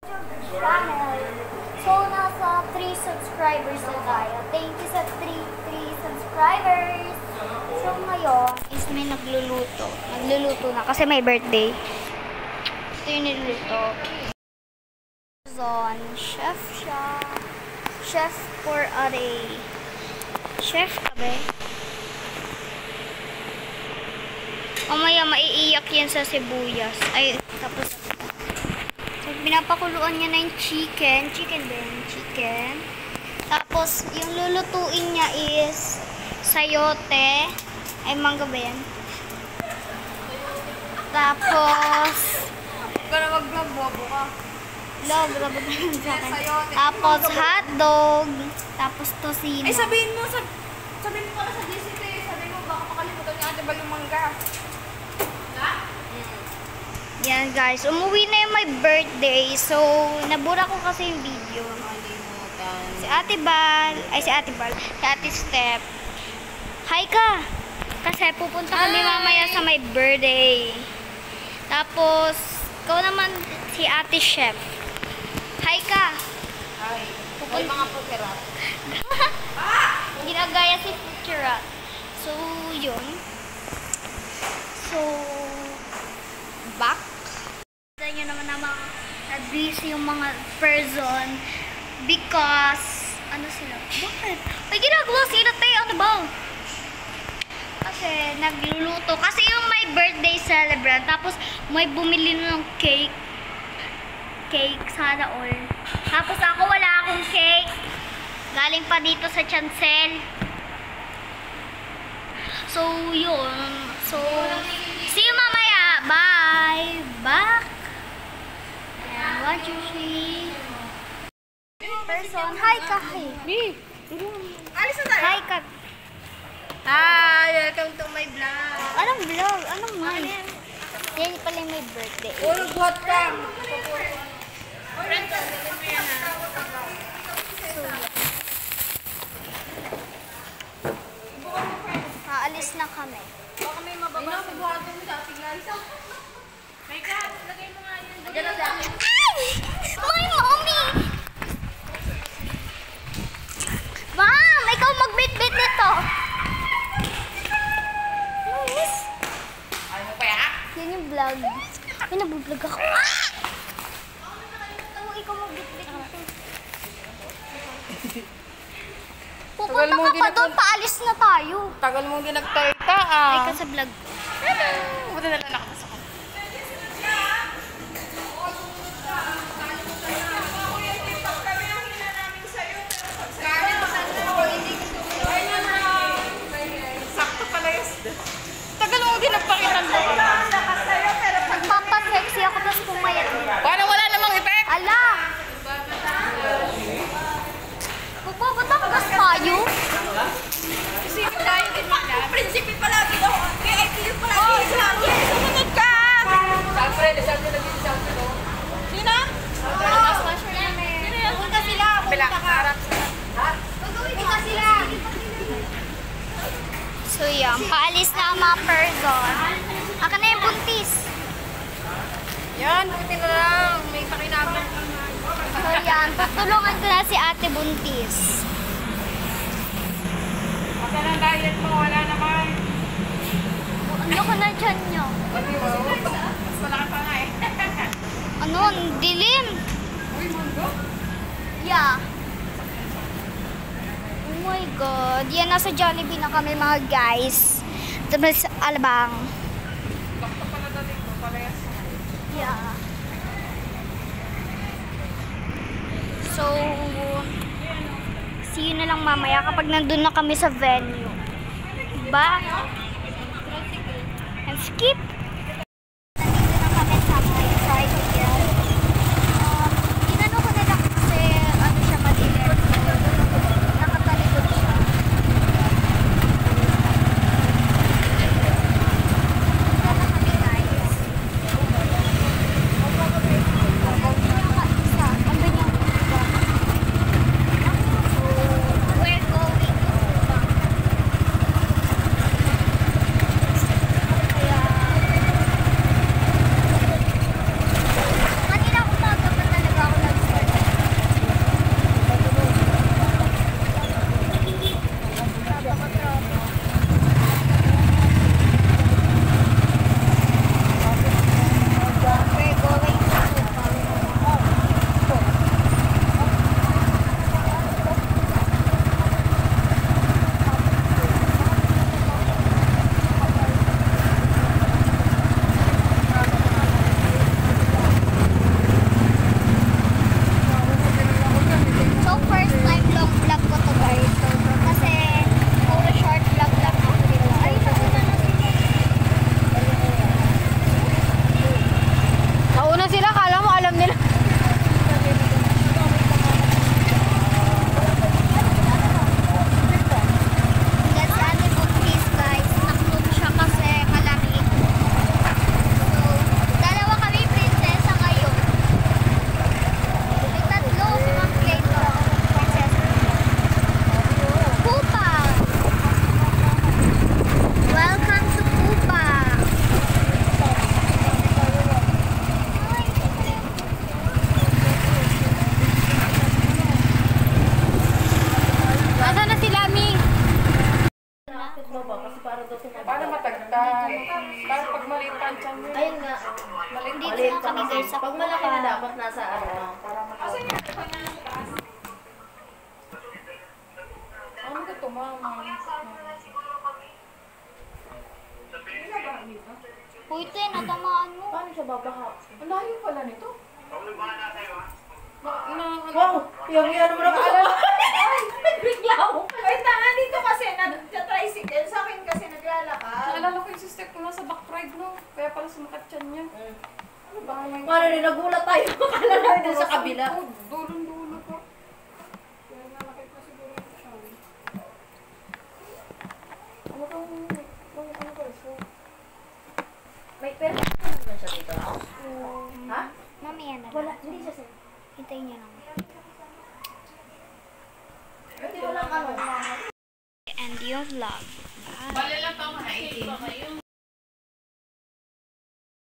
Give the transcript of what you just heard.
channel. So, nasa 3 subscribers na tayo. Thank you sa 3 subscribers. So, ngayon is may nagluluto. Nagluluto na kasi may birthday. Ito yung niluluto. Zon, chef siya. Chef for a day. Chef ka ba? Mamaya maiiyak yan sa sibuyas. Ay, tapos so, pinapakuluan niya na yung chicken. Chicken din. Chicken. Tapos, yung lulutuin niya is sayote. Ay, mangga ba yan? Tapos, para mag-vlog, bobo ka. grabe sa akin. Tapos, hotdog. Tapos, tosino. Ay, sabihin mo pala sa DCT. Sabihin mo, baka makalimutan niya ate ba yung mangga. Yan guys, umuwi na yung my birthday. So, nabura ko kasi yung video. Si Ate Bal, si Ate Step. Hi ka! Kasi pupunta kami mamaya sa my birthday. Tapos, ikaw naman si Ate Chef. Hi ka! Ay, pupunta mga pukerat. Ginagaya si Futurat. So, yun. So, back. Nyo naman na-busy yung mga person because ano sila? Bakit? Ay, ginagawa sila tayo. Ano ba? Kasi nagluluto. Kasi yung may birthday celebrant. Tapos may bumili ng cake. Cake, sana all. Tapos ako wala akong cake. Galing pa dito sa Chancel. So, yun. So, see you mamaya. Bye. Back. And what you see? Person. Hi ka. Hi. Alis na tayo? Hi ka. Hi, welcome to my vlog. Anong vlog? Anong man? Yan pala yung may birthday. Puro buhat ka. Aalis na kami. Baka may mababa sa buhat mo sa ating guys. May ka, lagay mo nga yan. Diyan na sa akin. Ay! My mommy! Ma'am! Ikaw magbit-bit nito! Yes! Ayaw mo pa ya? Yan yung vlog. Ay, nabublog ako. Ah! Ikaw magbit-bit nito. Pupunta ka pa doon, paalis na tayo. Tagal mong din nagtarita Ay ka sa vlog. Hello! Buta na lang nakapasok ko. Sakto pala yun. Tagal mong din nagpakitan mo. Nagpapasexy ako tapos pumayat. Parang wala namang effect. Ala! Pupunta tayo? Prinsipyo tayo din mga. Prinsipyo palagi daw. VIP yung palagi. Sumunod ka! Siyempre lagi sa akin. Sino? Sino yan? Punta sila. Punta ka. Punta sila. So yan, paalis na ang mga person. Aka na yung buntis. Yan, buti na lang. May pakinabang. So yan, tutulungan ko na si Ate Buntis. Baka ng diet mo, wala naman. Ano ko na dyan nyo? Mas wala ka pa nga eh. Ano, ang dilim. Uy, mundo? Yeah. Oh my God. Yan, nasa Jollibee na kami mga guys. Ito na sa Alabang. Bakta pala dating ko, palayas. Yeah. So, see you na lang mamaya kapag nandun na kami sa venue. Back. And skip. Nandito na kami sa my tricycle. Inano ko na lang kasi ano siya madilim. Nakatalikod siya. Punta na kami guys. Isa. Andun yung iba. We're going to Kaya na kami guys sa Pag malaki na dapat nasa ano. Kasi nga, kanya lang taas. Ano ka to, mama? Uy, te, natamaan mo. Paano siya babaha? Ang layo pala nito. Wow! Yung ano mo na maalala. Bigla ako. Wait na nga dito kasi, nag-tricycle. Sa akin kasi naglalakad. Naalala ko yung sister ko nasa back ride, no? Kaya pala sumakat yan niya. Ano ba? Paano rin nagulat tayo? Akala namin din sa kabila. Dulong-dulo ko. Kaya nalakit na siguro yung siya. Ano ba ito? May pera naman siya dito. Ha? Mamaya na Wala, lang. hindi siya sa'yo. Hintayin niyo lang. Hindi walang ano. And yung vlog. Bye. Bale lang tama na 18.